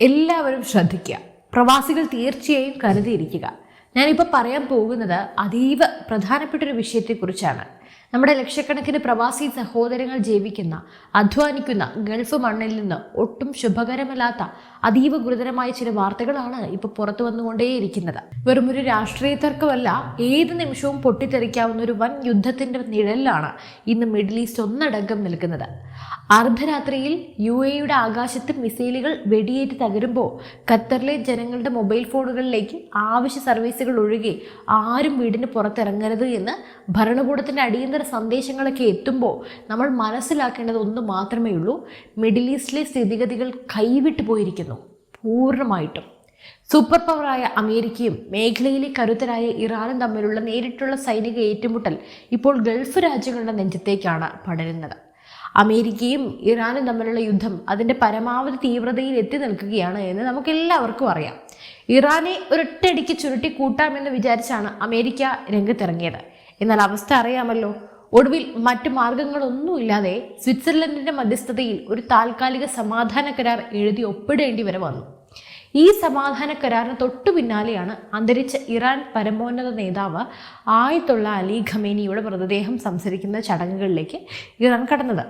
എല്ലാവരും ശ്രദ്ധിക്കുക. പ്രവാസികൾ തീർച്ചയായും കരുതിയിരിക്കുക. ഞാനിപ്പോൾ പറയാൻ പോകുന്നത് അതീവ പ്രധാനപ്പെട്ടൊരു വിഷയത്തെക്കുറിച്ചാണ്. നമ്മുടെ ലക്ഷക്കണക്കിന് പ്രവാസി സഹോദരങ്ങൾ ജീവിക്കുന്ന, അധ്വാനിക്കുന്ന ഗൾഫ് മണ്ണിൽ നിന്ന് ഒട്ടും ശുഭകരമല്ലാത്ത അതീവ ഗുരുതരമായ ചില വാർത്തകളാണ് ഇപ്പോൾ പുറത്തു വന്നുകൊണ്ടേയിരിക്കുന്നത്. വെറുമൊരു രാഷ്ട്രീയ തർക്കമല്ല, ഏത് നിമിഷവും പൊട്ടിത്തെറിക്കാവുന്ന ഒരു വൻ യുദ്ധത്തിന്റെ നിഴലിലാണ് ഇന്ന് മിഡിൽ ഈസ്റ്റ് ഒന്നടങ്കം നിൽക്കുന്നത്. അർദ്ധരാത്രിയിൽ UAEയുടെ ആകാശത്ത് മിസൈലുകൾ വെടിയേറ്റ് തകരുമ്പോൾ ഖത്തറിലെ ജനങ്ങളുടെ മൊബൈൽ ഫോണുകളിലേക്ക് ആവശ്യ സർവീസുകൾ ഒഴികെ ആരും വീടിന് പുറത്തിറങ്ങരുത് എന്ന് ഭരണകൂടത്തിൻ്റെ അടിയന്തര സന്ദേശങ്ങളൊക്കെ എത്തുമ്പോൾ നമ്മൾ മനസ്സിലാക്കേണ്ടത് ഒന്ന് മാത്രമേ ഉള്ളൂ: മിഡിൽ ഈസ്റ്റിലെ സ്ഥിതിഗതികൾ കൈവിട്ടു പോയിരിക്കുന്നു പൂർണ്ണമായിട്ടും. സൂപ്പർ പവറായ അമേരിക്കയും മേഖലയിലെ കരുത്തരായ ഇറാനും തമ്മിലുള്ള നേരിട്ടുള്ള സൈനിക ഏറ്റുമുട്ടൽ ഇപ്പോൾ ഗൾഫ് രാജ്യങ്ങളുടെ നെഞ്ചത്തേക്കാണ് പടരുന്നത്. അമേരിക്കയും ഇറാനും തമ്മിലുള്ള യുദ്ധം അതിൻ്റെ പരമാവധി തീവ്രതയിൽ എത്തി നിൽക്കുകയാണ് എന്ന് നമുക്കെല്ലാവർക്കും അറിയാം. ഇറാനെ ഒരൊറ്റയടിക്ക് ചുരുട്ടി കൂട്ടാമെന്ന് വിചാരിച്ചാണ് അമേരിക്ക രംഗത്തിറങ്ങിയത്. എന്നാൽ അവസ്ഥ അറിയാമല്ലോ. ഒടുവിൽ മറ്റു മാർഗങ്ങളൊന്നുമില്ലാതെ സ്വിറ്റ്സർലൻഡിന്റെ മധ്യസ്ഥതയിൽ ഒരു താൽക്കാലിക സമാധാന കരാർ എഴുതി ഒപ്പിടേണ്ടി വരെ വന്നു. ഈ സമാധാന കരാറിന് തൊട്ടു പിന്നാലെയാണ് അന്തരിച്ച ഇറാൻ പരമോന്നത നേതാവ് ആയത്തുള്ള അലി ഖമേനിയുടെ മൃതദേഹം സംസ്കരിക്കുന്ന ചടങ്ങുകളിലേക്ക് ഇറാൻ കടന്നത്.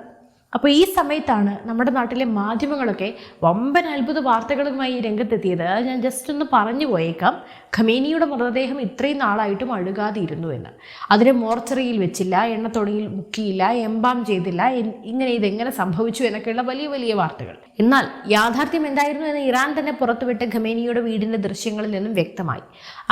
അപ്പോൾ ഈ സമയത്താണ് നമ്മുടെ നാട്ടിലെ മാധ്യമങ്ങളൊക്കെ വമ്പൻ അത്ഭുത വാർത്തകളുമായി രംഗത്തെത്തിയത്. ഞാൻ ജസ്റ്റ് ഒന്ന് പറഞ്ഞു പോയേക്കാം. ഖമേനിയുടെ മൃതദേഹം ഇത്രയും നാളായിട്ടും അഴുകാതിരുന്നു എന്ന്. അതിനെ മോർച്ചറിയിൽ വെച്ചില്ല, എണ്ണത്തൊടിയിൽ മുക്കിയില്ല, എംബാം ചെയ്തില്ല, ഇതെങ്ങനെ സംഭവിച്ചു എന്നൊക്കെയുള്ള വലിയ വലിയ വാർത്തകൾ. എന്നാൽ യാഥാർത്ഥ്യം എന്തായിരുന്നു എന്ന് ഇറാൻ തന്നെ പുറത്തുവിട്ട ഖമേനിയുടെ വീടിന്റെ ദൃശ്യങ്ങളിൽ നിന്നും വ്യക്തമായി.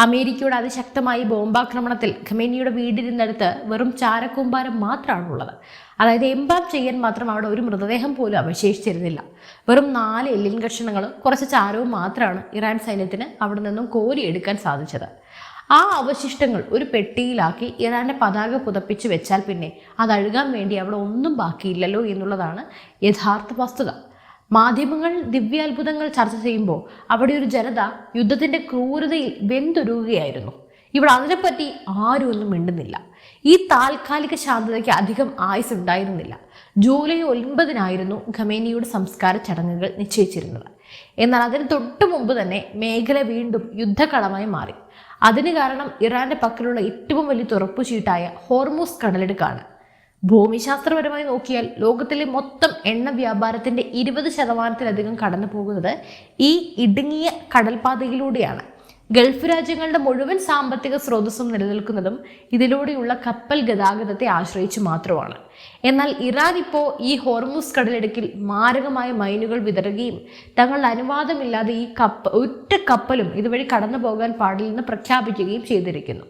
അമേരിക്കയുടെ അതിശക്തമായ ബോംബാക്രമണത്തിൽ ഖമേനിയുടെ വീടിനടുത്ത് വെറും ചാരക്കൂമ്പാരം മാത്രമാണുള്ളത്. അതായത് എംബാം ചെയ്യാൻ മാത്രം അവിടെ ഒരു മൃതദേഹം പോലും അവശേഷിച്ചിരുന്നില്ല. വെറും 4 എല്ലിൻ കഷണങ്ങളും കുറച്ച് ചാരവും മാത്രമാണ് ഇറാൻ സൈന്യത്തിന് അവിടെ നിന്നും കോരിയെടുക്കാൻ സാധിച്ചത്. ആ അവശിഷ്ടങ്ങൾ ഒരു പെട്ടിയിലാക്കി ഇറാന്റെ പതാക പുതപ്പിച്ച് വെച്ചാൽ പിന്നെ അത് അഴുകാൻ വേണ്ടി അവിടെ ഒന്നും ബാക്കിയില്ലല്ലോ എന്നുള്ളതാണ് യഥാർത്ഥ വസ്തുത. മാധ്യമങ്ങൾ ദിവ്യാത്ഭുതങ്ങൾ ചർച്ച ചെയ്യുമ്പോൾ അവിടെ ഒരു ജനത യുദ്ധത്തിന്റെ ക്രൂരതയിൽ വെന്തുരുകുകയായിരുന്നു. ഇവിടെ അതിനെപ്പറ്റി ആരും ഒന്നും മിണ്ടുന്നില്ല. ഈ താൽക്കാലിക ശാന്തതയ്ക്ക് അധികം ആയുസ് ഉണ്ടായിരുന്നില്ല. ജൂലൈ 9 ഖമേനിയുടെ സംസ്കാര ചടങ്ങുകൾ നിശ്ചയിച്ചിരുന്നത്. എന്നാൽ അതിന് തൊട്ടു മുമ്പ് തന്നെ മേഖല വീണ്ടും യുദ്ധക്കളമായി മാറി. അതിന് കാരണം ഇറാന്റെ പക്കലുള്ള ഏറ്റവും വലിയ തുറപ്പുചീട്ടായ ഹോർമൂസ് കടലിടുക്കാണ്. ഭൂമിശാസ്ത്രപരമായി നോക്കിയാൽ ലോകത്തിലെ മൊത്തം എണ്ണ വ്യാപാരത്തിന്റെ 20% കടന്നു പോകുന്നത് ഈ ഇടുങ്ങിയ കടൽപാതയിലൂടെയാണ്. ഗൾഫ് രാജ്യങ്ങളുടെ മുഴുവൻ സാമ്പത്തിക സ്രോതസ്സും നിലനിൽക്കുന്നതും ഇതിലൂടെയുള്ള കപ്പൽ ഗതാഗതത്തെ ആശ്രയിച്ച് മാത്രമാണ്. എന്നാൽ ഇറാൻ ഇപ്പോൾ ഈ ഹോർമൂസ് കടലിടുക്കിൽ മാരകമായ മൈനുകൾ വിതറുകയും തങ്ങളുടെ അനുവാദമില്ലാതെ ഒറ്റ കപ്പലും ഇതുവഴി കടന്നു പോകാൻ പാടില്ലെന്ന് പ്രഖ്യാപിക്കുകയും ചെയ്തിരിക്കുന്നു.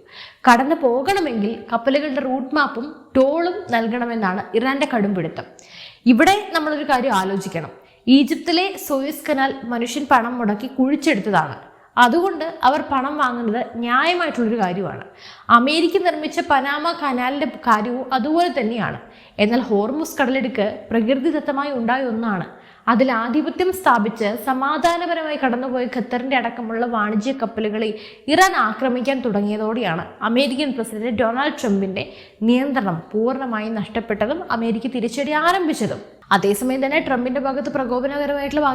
കടന്നു പോകണമെങ്കിൽ കപ്പലുകളുടെ റൂട്ട് മാപ്പും ടോളും നൽകണമെന്നാണ് ഇറാന്റെ കടുംപിടുത്തം. ഇവിടെ നമ്മളൊരു കാര്യം ആലോചിക്കണം. ഈജിപ്തിലെ സൂയസ് കനാൽ മനുഷ്യൻ പണം മുടക്കി കുഴിച്ചെടുത്തതാണ്. അതുകൊണ്ട് അവർ പണം വാങ്ങുന്നത് ന്യായമായിട്ടുള്ളൊരു കാര്യമാണ്. അമേരിക്ക നിർമ്മിച്ച പനാമ കനാലിന്റെ കാര്യവും അതുപോലെ തന്നെയാണ്. എന്നാൽ ഹോർമൂസ് കടലിടുക്ക് പ്രകൃതിദത്തമായി ഉണ്ടായ ഒന്നാണ്. അതിൽ ആധിപത്യം സ്ഥാപിച്ച് സമാധാനപരമായി കടന്നുപോയ ഖത്തറിന്റെ അടക്കമുള്ള വാണിജ്യ കപ്പലുകളെ ഇറാൻ ആക്രമിക്കാൻ തുടങ്ങിയതോടെയാണ് അമേരിക്കൻ പ്രസിഡന്റ് ഡൊണാൾഡ് ട്രംപിന്റെ നിയന്ത്രണം പൂർണ്ണമായും നഷ്ടപ്പെട്ടതും അമേരിക്ക തിരിച്ചടി ആരംഭിച്ചതും. അതേസമയം തന്നെ ട്രംപിന്റെ ഭാഗത്ത് പ്രകോപനകരമായിട്ടുള്ള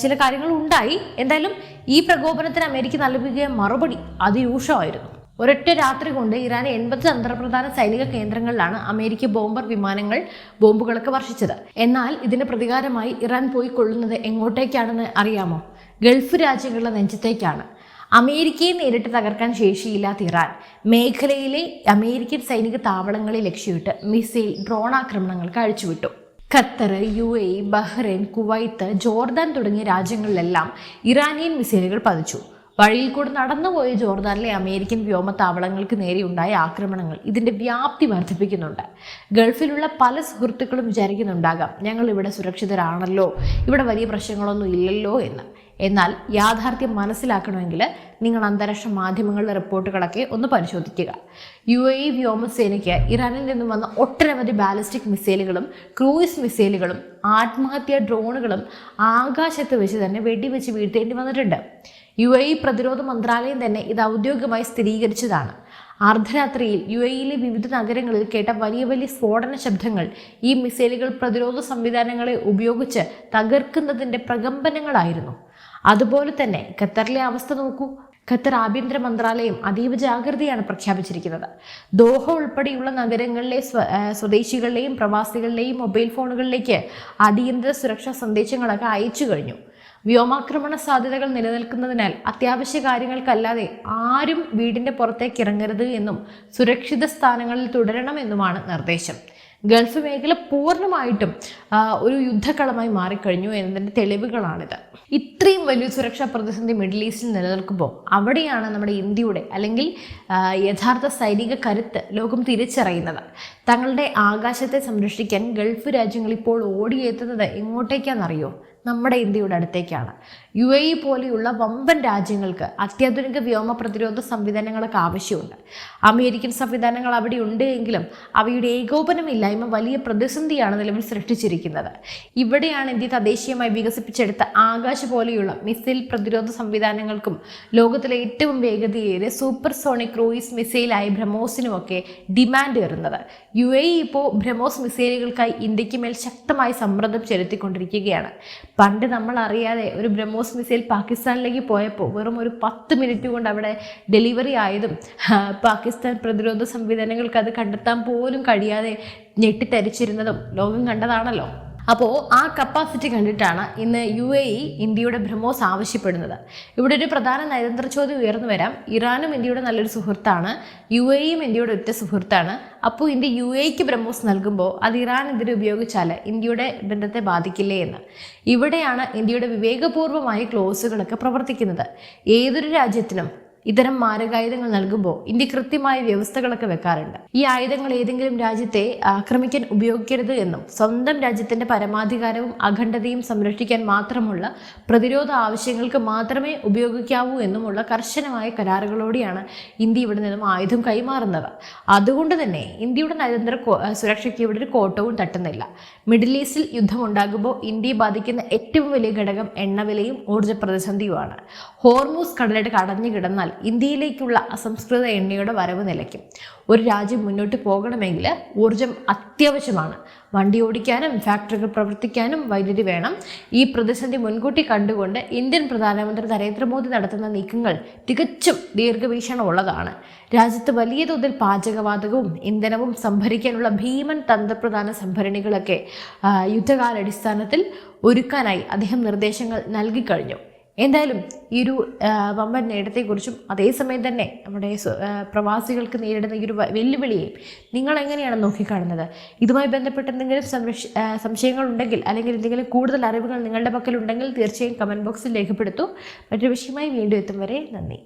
ചില കാര്യങ്ങൾ ഉണ്ടായി. എന്തായാലും ഈ പ്രകോപനത്തിന് അമേരിക്ക നൽകിയ മറുപടി അതിരൂക്ഷമായിരുന്നു. ഒരൊറ്റ രാത്രി കൊണ്ട് ഇറാന് 80 തന്ത്രപ്രധാന സൈനിക കേന്ദ്രങ്ങളിലാണ് അമേരിക്ക ബോംബർ വിമാനങ്ങൾ ബോംബുകളൊക്കെ വർഷിച്ചത്. എന്നാൽ ഇതിന് പ്രതികാരമായി ഇറാൻ പോയി കൊള്ളുന്നത് എങ്ങോട്ടേക്കാണെന്ന് അറിയാമോ? ഗൾഫ് രാജ്യങ്ങളുടെ നെഞ്ചത്തേക്കാണ്. അമേരിക്കയെ നേരിട്ട് തകർക്കാൻ ശേഷിയില്ലാത്ത ഇറാൻ മേഖലയിലെ അമേരിക്കൻ സൈനിക താവളങ്ങളെ ലക്ഷ്യമിട്ട് മിസൈൽ, ഡ്രോൺ ആക്രമണങ്ങൾക്ക് അഴിച്ചുവിട്ടു. Qatar, UAE, Bahrain, Kuwait, Jordan തുടങ്ങിയ രാജ്യങ്ങളിലെല്ലാം ഇറാനിയൻ മിസൈലുകൾ പതിച്ചു. വഴിയിൽ കൂടെ നടന്നുപോയ ജോർദാനിലെ അമേരിക്കൻ വ്യോമത്താവളങ്ങൾക്ക് നേരെയുണ്ടായ ആക്രമണങ്ങൾ ഇതിന്റെ വ്യാപ്തി വർദ്ധിപ്പിക്കുന്നുണ്ട്. ഗൾഫിലുള്ള പല സുഹൃത്തുക്കളും വിചാരിക്കുന്നുണ്ടാകാം, ഞങ്ങൾ ഇവിടെ സുരക്ഷിതരാണല്ലോ, ഇവിടെ വലിയ പ്രശ്നങ്ങളൊന്നും ഇല്ലല്ലോ എന്ന്. എന്നാൽ യാഥാർത്ഥ്യം മനസ്സിലാക്കണമെങ്കിൽ നിങ്ങൾ അന്താരാഷ്ട്ര മാധ്യമങ്ങളുടെ റിപ്പോർട്ടുകളൊക്കെ ഒന്ന് പരിശോധിക്കുക. UAE വ്യോമസേനയ്ക്ക് ഇറാനിൽ നിന്നും വന്ന ഒട്ടനവധി ബാലിസ്റ്റിക് മിസൈലുകളും ക്രൂയിസ് മിസൈലുകളും ആത്മഹത്യാ ഡ്രോണുകളും ആകാശത്ത് വെച്ച് തന്നെ വെടിവെച്ച് വീഴ്ത്തേണ്ടി വന്നിട്ടുണ്ട്. UAE പ്രതിരോധ മന്ത്രാലയം തന്നെ ഇത് ഔദ്യോഗികമായി സ്ഥിരീകരിച്ചതാണ്. അർദ്ധരാത്രിയിൽ UAEയിലെ വിവിധ നഗരങ്ങളിൽ കേട്ട വലിയ വലിയ സ്ഫോടന ശബ്ദങ്ങൾ ഈ മിസൈലുകൾ പ്രതിരോധ സംവിധാനങ്ങളെ ഉപയോഗിച്ച് തകർക്കുന്നതിൻ്റെ പ്രകമ്പനങ്ങളായിരുന്നു. അതുപോലെ തന്നെ ഖത്തറിലെ അവസ്ഥ നോക്കൂ. ഖത്തർ ആഭ്യന്തര മന്ത്രാലയം അതീവ ജാഗ്രതയാണ് പ്രഖ്യാപിച്ചിരിക്കുന്നത്. ദോഹ ഉൾപ്പെടെയുള്ള നഗരങ്ങളിലെ സ്വദേശികളുടെയും പ്രവാസികളുടെയും മൊബൈൽ ഫോണുകളിലേക്ക് അടിയന്തര സുരക്ഷാ സന്ദേശങ്ങളൊക്കെ അയച്ചു കഴിഞ്ഞു. വ്യോമാക്രമണ സാധ്യതകൾ നിലനിൽക്കുന്നതിനാൽ അത്യാവശ്യ കാര്യങ്ങൾക്കല്ലാതെ ആരും വീടിന്റെ പുറത്തേക്ക് ഇറങ്ങരുത് എന്നും സുരക്ഷിത സ്ഥാനങ്ങളിൽ തുടരണമെന്നുമാണ് നിർദ്ദേശം. ഗൾഫ് മേഖല പൂർണ്ണമായിട്ടും ഒരു യുദ്ധക്കളമായി മാറിക്കഴിഞ്ഞു എന്നതിൻ്റെ തെളിവുകളാണിത്. ഇത്രയും വലിയ സുരക്ഷാ പ്രതിസന്ധി മിഡിൽ ഈസ്റ്റിൽ നിലനിൽക്കുമ്പോൾ അവിടെയാണ് നമ്മുടെ ഇന്ത്യയുടെ അല്ലെങ്കിൽ യഥാർത്ഥ സൈനിക കരുത്ത് ലോകം തിരിച്ചറിയുന്നത്. തങ്ങളുടെ ആകാശത്തെ സംരക്ഷിക്കാൻ ഗൾഫ് രാജ്യങ്ങൾ ഇപ്പോൾ ഓടിയെത്തുന്നത് എങ്ങോട്ടേക്കാണെന്നറിയോ? നമ്മുടെ ഇന്ത്യയുടെ അടുത്തേക്കാണ്. UAE പോലെയുള്ള വമ്പൻ രാജ്യങ്ങൾക്ക് അത്യാധുനിക വ്യോമ പ്രതിരോധ സംവിധാനങ്ങളൊക്കെ ആവശ്യമുണ്ട്. അമേരിക്കൻ സംവിധാനങ്ങൾ അവിടെ ഉണ്ട് എങ്കിലും അവയുടെ ഏകോപനമില്ലായ്മ വലിയ പ്രതിസന്ധിയാണ് നിലവിൽ സൃഷ്ടിച്ചിരിക്കുന്നത്. ഇവിടെയാണ് ഇന്ത്യ തദ്ദേശീയമായി വികസിപ്പിച്ചെടുത്ത ആകാശ പോലെയുള്ള മിസൈൽ പ്രതിരോധ സംവിധാനങ്ങൾക്കും ലോകത്തിലെ ഏറ്റവും വേഗതയേറിയ സൂപ്പർസോണിക് ക്രൂയിസ് മിസൈലായ ബ്രഹ്മോസിനുമൊക്കെ ഡിമാൻഡ് ഏറുന്നത്. UAE ഇപ്പോൾ ബ്രഹ്മോസ് മിസൈലുകൾക്കായി ഇന്ത്യക്ക് മേൽ ശക്തമായി സമ്മർദ്ദം ചെലുത്തിക്കൊണ്ടിരിക്കുകയാണ്. പണ്ട് നമ്മൾ അറിയാതെ ഒരു ബ്രഹ്മോസ് മിസൈൽ പാകിസ്ഥാനിലേക്ക് പോയപ്പോൾ വെറും ഒരു 10 മിനിറ്റ് കൊണ്ട് അവിടെ ഡെലിവറി ആയതും പാകിസ്ഥാൻ പ്രതിരോധ സംവിധാനങ്ങൾക്ക് അത് കണ്ടെത്താൻ പോലും കഴിയാതെ ഞെട്ടിത്തരിച്ചിരുന്നതും ലോകം കണ്ടതാണല്ലോ. അപ്പോൾ ആ കപ്പാസിറ്റി കണ്ടിട്ടാണ് ഇന്ന് UAE ഇന്ത്യയുടെ ബ്രഹ്മോസ് ആവശ്യപ്പെടുന്നത്. ഇവിടെ ഒരു പ്രധാന നയതന്ത്ര ചോദ്യം ഉയർന്നു വരാം. ഇറാനും ഇന്ത്യയുടെ നല്ലൊരു സുഹൃത്താണ്, UAEയും ഇന്ത്യയുടെ ഒറ്റ സുഹൃത്താണ്. അപ്പോൾ ഇന്ത്യ UAEക്ക് ബ്രഹ്മോസ് നൽകുമ്പോൾ അത് ഇറാനെതിരെ ഉപയോഗിച്ചാൽ ഇന്ത്യയുടെ ബന്ധത്തെ ബാധിക്കില്ലേ എന്ന്. ഇവിടെയാണ് ഇന്ത്യയുടെ വിവേകപൂർവമായ ക്ലോസുകളൊക്കെ പ്രവർത്തിക്കുന്നത്. ഏതൊരു രാജ്യത്തിനും ഇത്തരം മാരകായുധങ്ങൾ നൽകുമ്പോൾ ഇന്ത്യ കൃത്യമായ വ്യവസ്ഥകളൊക്കെ വെക്കാറുണ്ട്. ഈ ആയുധങ്ങൾ ഏതെങ്കിലും രാജ്യത്തെ ആക്രമിക്കാൻ ഉപയോഗിക്കരുത് എന്നും സ്വന്തം രാജ്യത്തിന്റെ പരമാധികാരവും അഖണ്ഡതയും സംരക്ഷിക്കാൻ മാത്രമുള്ള പ്രതിരോധ ആവശ്യങ്ങൾക്ക് മാത്രമേ ഉപയോഗിക്കാവൂ എന്നുമുള്ള കർശനമായ കരാറുകളോടെയാണ് ഇന്ത്യ ഇവിടെ നിന്നും ആയുധം കൈമാറുന്നത്. അതുകൊണ്ട് തന്നെ ഇന്ത്യയുടെ നയതന്ത്ര സുരക്ഷയ്ക്ക് ഇവിടെ ഒരു കോട്ടവും തട്ടുന്നില്ല. മിഡിൽ ഈസ്റ്റിൽ യുദ്ധമുണ്ടാകുമ്പോൾ ഇന്ത്യയെ ബാധിക്കുന്ന ഏറ്റവും വലിയ ഘടകം എണ്ണവിലയും ഊർജ്ജ പ്രതിസന്ധിയുമാണ്. ഹോർമൂസ് കടലിട്ട് കടഞ്ഞു കിടന്നാൽ ഇന്ത്യയിലേക്കുള്ള അസംസ്കൃത എണ്ണയുടെ വരവ് നിലയ്ക്കും. ഒരു രാജ്യം മുന്നോട്ട് പോകണമെങ്കിൽ ഊർജം അത്യാവശ്യമാണ്. വണ്ടി ഓടിക്കാനും ഫാക്ടറികൾ പ്രവർത്തിക്കാനും വൈദ്യുതി വേണം. ഈ പ്രതിസന്ധി മുൻകൂട്ടി കണ്ടുകൊണ്ട് ഇന്ത്യൻ പ്രധാനമന്ത്രി നരേന്ദ്രമോദി നടത്തുന്ന നീക്കങ്ങൾ തികച്ചും ദീർഘവീക്ഷണമുള്ളതാണ്. രാജ്യത്ത് വലിയ തോതിൽ പാചകവാതകവും ഇന്ധനവും സംഭരിക്കാനുള്ള ഭീമൻ തന്ത്രപ്രധാന സംഭരണികളൊക്കെ യുദ്ധകാലാടിസ്ഥാനത്തിൽ ഒരുക്കാനായി അദ്ദേഹം നിർദ്ദേശങ്ങൾ നൽകിക്കഴിഞ്ഞു. എന്തായാലും ഈ ഒരു വമ്പൻ നേട്ടത്തെക്കുറിച്ചും അതേസമയം തന്നെ നമ്മുടെ പ്രവാസികൾക്ക് നേരിടുന്ന ഈ ഒരു വെല്ലുവിളിയെയും നിങ്ങൾ എങ്ങനെയാണ് നോക്കിക്കാണുന്നത്? ഇതുമായി ബന്ധപ്പെട്ട് എന്തെങ്കിലും സംശയങ്ങളുണ്ടെങ്കിൽ അല്ലെങ്കിൽ എന്തെങ്കിലും കൂടുതൽ അറിവുകൾ നിങ്ങളുടെ പക്കലുണ്ടെങ്കിൽ തീർച്ചയായും കമൻറ്റ് ബോക്സിൽ രേഖപ്പെടുത്തൂ. മറ്റൊരു വിഷയമായി വീണ്ടും എത്തും വരെ നന്ദി.